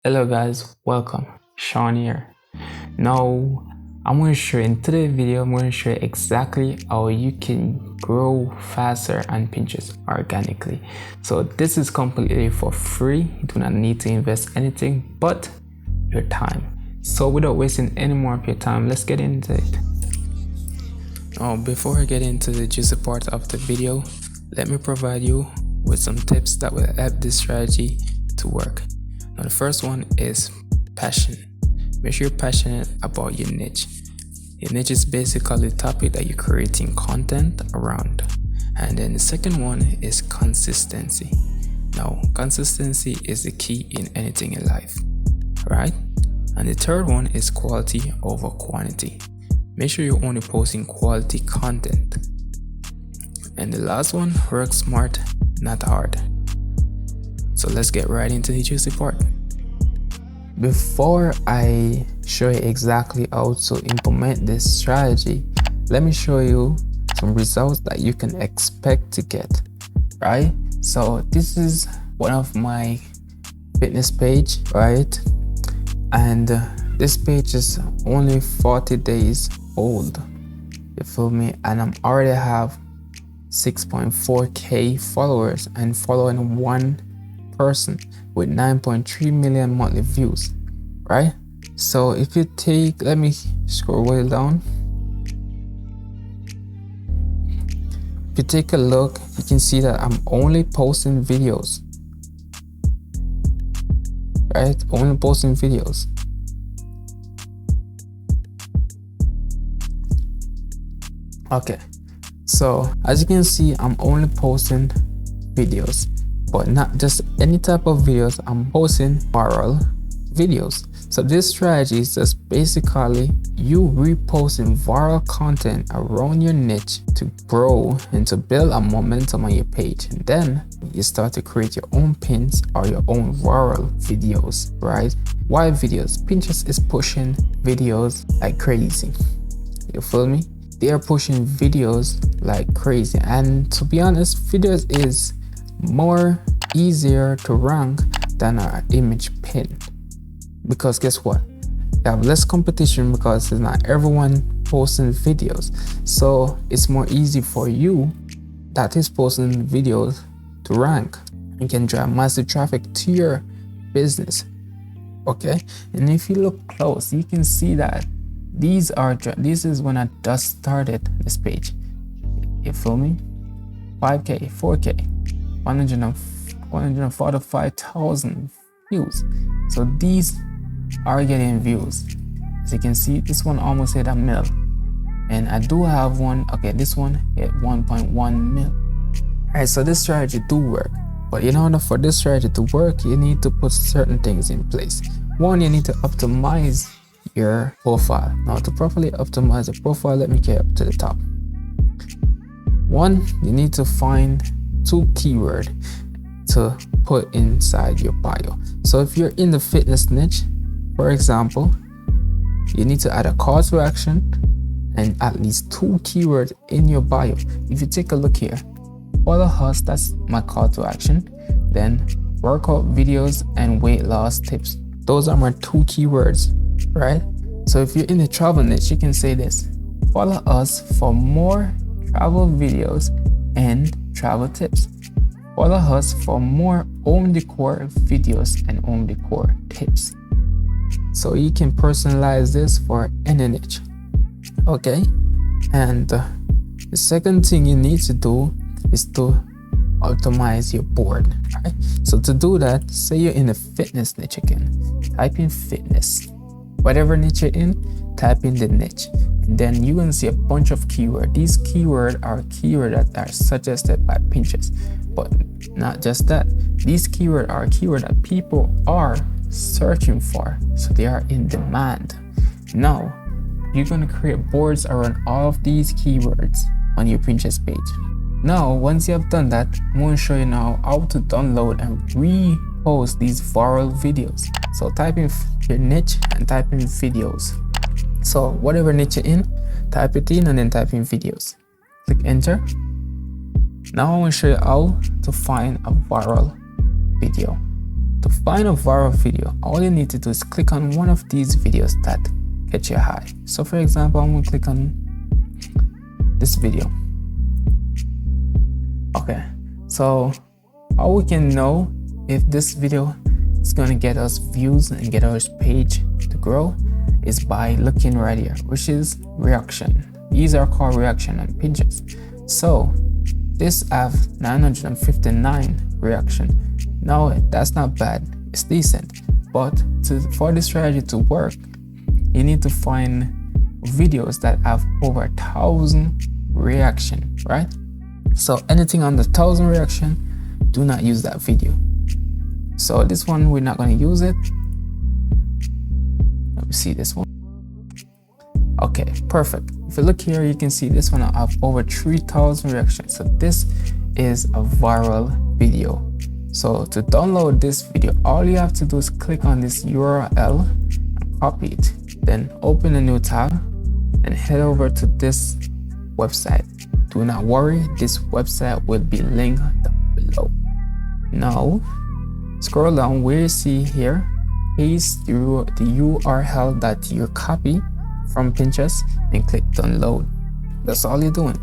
Hello guys, welcome. Sean here. Now, I'm going to show you in today's video, I'm going to show you exactly how you can grow faster on Pinterest organically. So this is completely for free. You do not need to invest anything but your time. So without wasting any more of your time, let's get into it. Now, before I get into the juicy part of the video, let me provide you with some tips that will help this strategy to work. Now, the first one is passion. Make sure you're passionate about your niche. Your niche is basically the topic that you're creating content around. And then the second one is consistency. Now, consistency is the key in anything in life, right? And the third one is quality over quantity. Make sure you're only posting quality content. And the last one, work smart, not hard. So let's get right into the juicy part. Before I show you exactly how to implement this strategy, let me show you some results that you can expect to get, right? So this is one of my fitness page, right? And this page is only 40 days old, you feel me? And I'm already have 6.4k followers and following one person with 9.3 million monthly views, right? So if you take, let me scroll way down. If you take a look, you can see that I'm only posting videos, right? Only posting videos. Okay, so as you can see, I'm only posting videos, but not just any type of videos. I'm posting viral videos. So this strategy is just basically you reposting viral content around your niche to grow and to build a momentum on your page. And then you start to create your own pins or your own viral videos, right? Why videos? Pinterest is pushing videos like crazy. You feel me? They are pushing videos like crazy. And to be honest, videos is more easier to rank than our image pin, because guess what, you have less competition because it's not everyone posting videos. So it's more easy for you that is posting videos to rank and can drive massive traffic to your business. Okay, and if you look close, you can see that this is when I just started this page. You feel me? 5k, 4k, 145,000 views. So these are getting views. As you can see, this one almost hit a mil, and I do have one. Okay, this one hit 1.1 mil. All right, so this strategy do work, but in order for this strategy to work, you need to put certain things in place. One, you need to optimize your profile. Now, to properly optimize the profile, let me get up to the top. One, you need to find 2 keywords to put inside your bio. So if you're in the fitness niche, for example, you need to add a call to action and at least 2 keywords in your bio. If you take a look here, follow us, that's my call to action. Then workout videos and weight loss tips. Those are my 2 keywords, right? So if you're in the travel niche, you can say this: follow us for more travel videos and travel tips. Follow us for more home decor videos and home decor tips. So you can personalize this for any niche. Okay, and the second thing you need to do is to optimize your board, right? So to do that, say you're in the fitness niche again, type in fitness. Whatever niche you're in, type in the niche, and then you're gonna see a bunch of keywords. These keywords are keywords that are suggested by Pinterest, but not just that. These keywords are keywords that people are searching for, so they are in demand. Now, you're gonna create boards around all of these keywords on your Pinterest page. Now, once you have done that, I'm gonna show you now how to download and repost these viral videos. So type in your niche and type in videos. So whatever niche you're in, type it in and then type in videos. Click enter. Now I want to show you how to find a viral video. To find a viral video, all you need to do is click on one of these videos that catch your eye. So for example, I'm going to click on this video. Okay, so how we can know if this video is going to get us views and get our page to grow is by looking right here, which is reaction. These are called reaction on Pinterest. So this have 959 reaction. Now that's not bad, it's decent, but for this strategy to work, you need to find videos that have over 1,000 reaction, right? So anything under 1,000 reaction, do not use that video. So this one, we're not going to use it. Let me see this one. Okay, perfect. If you look here, you can see this one have over 3,000 reactions. So this is a viral video. So to download this video, all you have to do is click on this URL and copy it. Then open a new tab and head over to this website. Do not worry, this website will be linked down below. Now, scroll down where you see here, paste the URL that you copy from Pinterest and click download. That's all you're doing.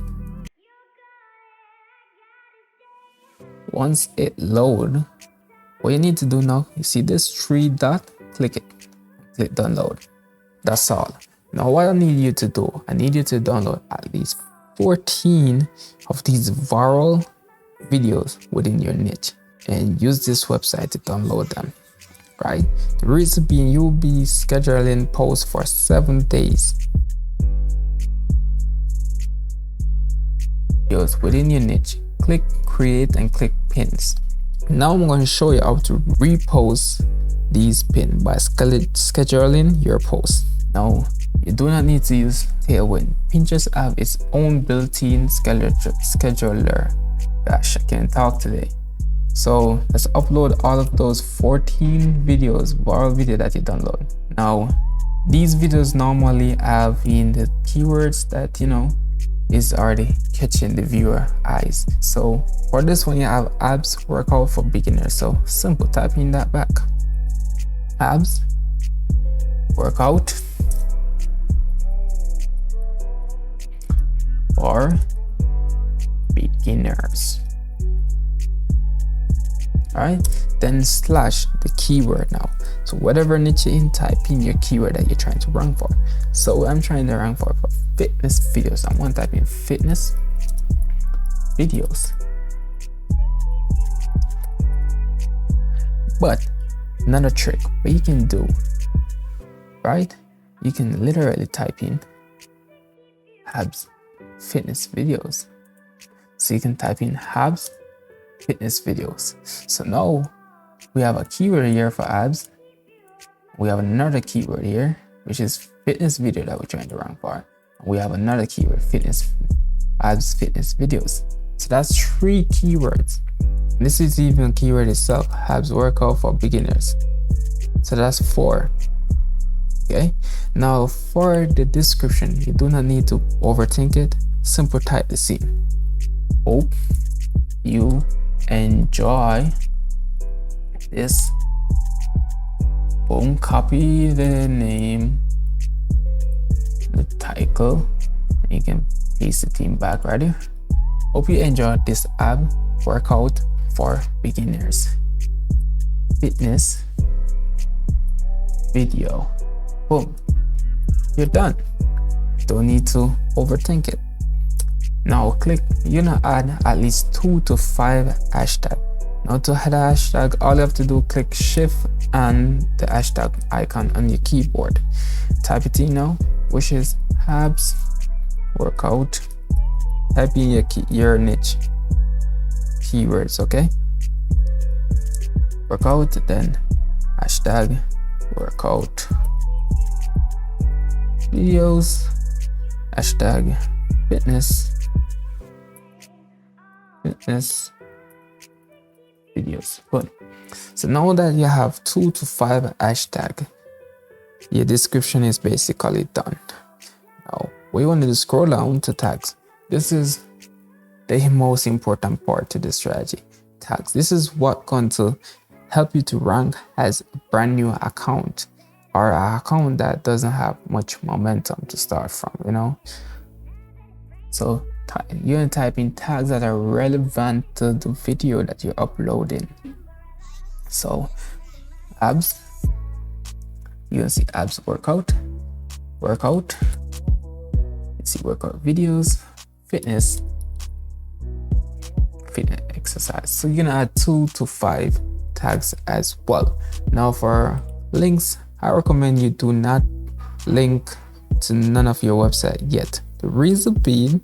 Once it loads, what you need to do now, you see this 3 dot, click it, click download. That's all. Now what I need you to do, I need you to download at least 14 of these viral videos within your niche and use this website to download them, right? The reason being, you'll be scheduling posts for 7 days. Videos within your niche, click create and click pins. Now I'm going to show you how to repost these pins by scheduling your posts. Now you do not need to use Tailwind. Pinterest have its own built-in scheduler. Gosh, I can't talk today. So let's upload all of those 14 videos, viral video that you download. Now, these videos normally have in the keywords that, you know, is already catching the viewer eyes. So for this one, you have abs workout for beginners. So simple, type in that back. Abs workout for beginners. Alright, then slash the keyword now. So whatever niche you're in, type in your keyword that you're trying to rank for. So I'm trying to rank for fitness videos. I'm going to type in fitness videos. But another trick, what you can do, right? You can literally type in abs fitness videos. So you can type in abs fitness videos. So now we have a keyword here for abs. We have another keyword here, which is fitness video that we're trying to rank for. We have another keyword, abs fitness videos. So that's 3 keywords. And this is even a keyword itself, abs workout for beginners. So that's 4. Okay. Now for the description, you do not need to overthink it. Simple, type the scene. Hope you enjoy this. Boom, copy the name, the title, and you can paste the theme back right here. Hope you enjoyed this ab workout for beginners fitness video. Boom, you're done. Don't need to overthink it. Now click, you're gonna add at least 2 to 5 hashtags. Now to add a hashtag, all you have to do, click shift and the hashtag icon on your keyboard. Type it in now, which is abs workout. Type in your niche keywords, okay? Workout, then hashtag workout videos, hashtag fitness videos. Good. So now that you have 2 to 5 hashtags, your description is basically done. Now we want to scroll down to tags. This is the most important part to the strategy. Tags. This is what going to help you to rank as a brand new account or an account that doesn't have much momentum to start from, you know. So you're gonna type in tags that are relevant to the video that you're uploading. So abs, you can see abs workout, you see workout videos, fitness exercise. So you're gonna add 2 to 5 tags as well. Now for links, I recommend you do not link to none of your website yet. The reason being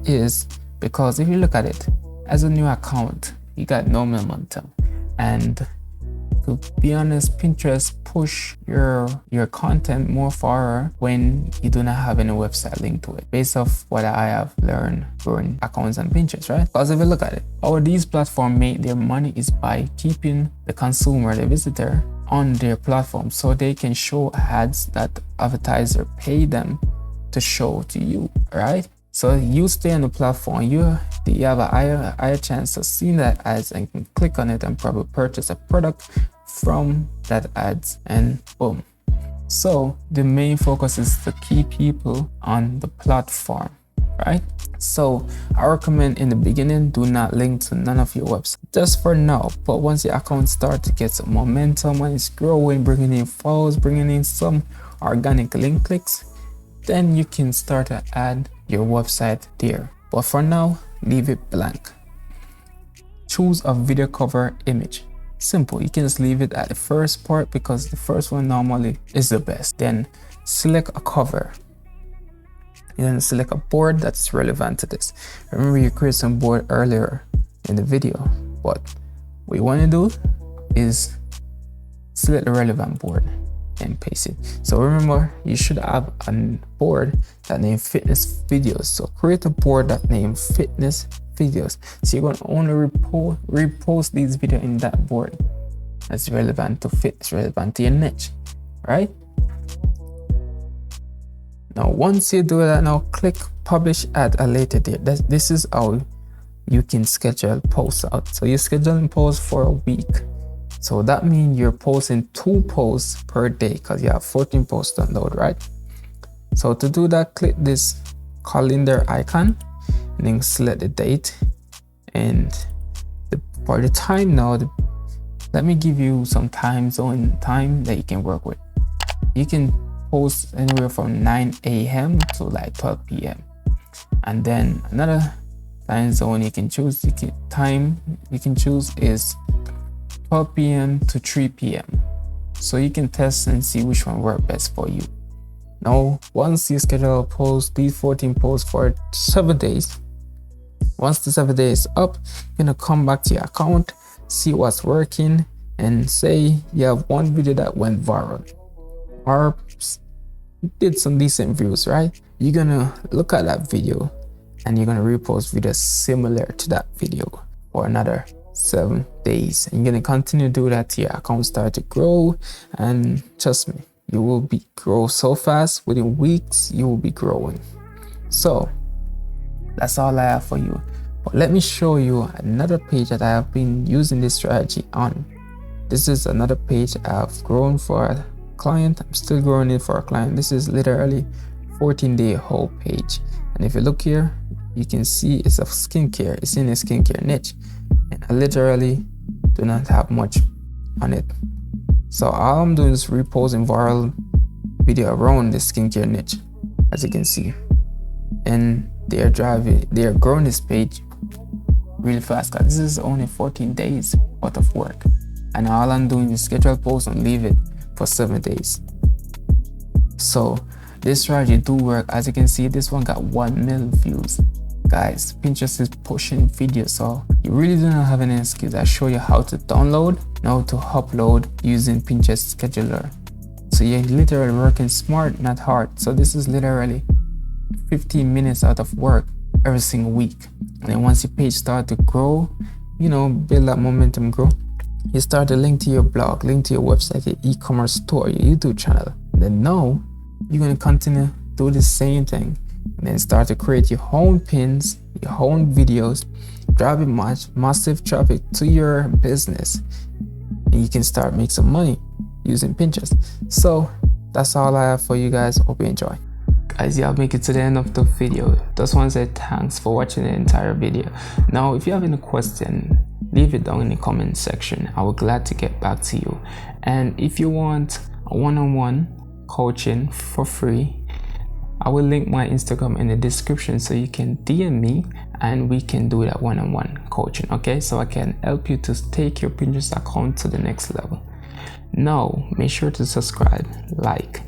is because if you look at it as a new account, you got no momentum, and to be honest, Pinterest push your content more far when you do not have any website link to it, based off what I have learned growing accounts on Pinterest, right? Because if you look at it, how these platforms make their money is by keeping the consumer, the visitor, on their platform, so they can show ads that the advertiser pay them to show to you, right? So you stay on the platform, you have a higher chance of seeing that ads and can click on it and probably purchase a product from that ads, and boom. So the main focus is to keep people on the platform, right? So I recommend in the beginning, do not link to none of your websites just for now. But once your account starts to get some momentum and it's growing, bringing in follows, bringing in some organic link clicks, then you can start to add your website there. But for now, leave it blank. Choose a video cover image. Simple, you can just leave it at the first part because the first one normally is the best. Then select a cover. And then select a board that's relevant to this. Remember, you created some board earlier in the video. What we want to do is select the relevant board and paste it. So remember, you should have a board that named fitness videos. So create a board that named fitness videos. So you're going to only repost these videos in that board that's relevant to fitness, relevant to your niche, right? Now, once you do that, now click publish at a later date. This is how you can schedule posts out. So you're scheduling posts for a week. So that means you're posting 2 posts per day because you have 14 posts to download, right? So to do that, click this calendar icon and then select the date and for the time. Now, let me give you some time zone time that you can work with. You can post anywhere from 9 a.m. to like 12 p.m. and then another time zone you can choose. You can choose is 12 p.m. to 3 p.m. So you can test and see which one works best for you. Now, once you schedule a post, these 14 posts for 7 days. Once the 7 days is up, you're gonna come back to your account, see what's working, and say you have one video that went viral or did some decent views, right? You're gonna look at that video and you're gonna repost videos similar to that video for another 7 days, and you're gonna continue to do that till your account start to grow. And trust me, you will grow so fast. Within weeks you will be growing. So that's all I have for you. But let me show you another page that I have been using this strategy on. This is another page I've grown for a client. I'm still growing it for a client. This is literally 14-day whole page, and if you look here, you can see it's a skincare. It's in a skincare niche, and I literally do not have much on it. So all I'm doing is reposting viral video around the skincare niche, as you can see, and they are growing this page really fast because this is only 14 days worth of work, and all I'm doing is schedule posts and leave it for 7 days. So this strategy do work. As you can see, this one got 1 million views. Guys, Pinterest is pushing videos, so you really do not have any excuse. I show you how to download, now to upload using Pinterest scheduler. So you're literally working smart, not hard. So this is literally 15 minutes out of work every single week. And then once your page start to grow, you know, build that momentum, grow, you start to link to your blog, link to your website, your e-commerce store, your YouTube channel. And then now you're going to continue do the same thing, and then start to create your own pins, your own videos, driving massive traffic to your business. and you can start make some money using Pinterest. So that's all I have for you guys. Hope you enjoy. Guys, y'all make it to the end of the video. Just want to say thanks for watching the entire video. Now if you have any question, leave it down in the comment section. I will be glad to get back to you. And if you want a one-on-one coaching for free, I will link my Instagram in the description so you can DM me and we can do that one-on-one coaching, okay? So I can help you to take your Pinterest account to the next level. Now make sure to subscribe, like,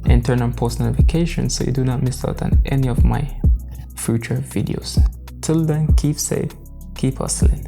and turn on post notifications so you do not miss out on any of my future videos. Till then, keep safe, keep hustling.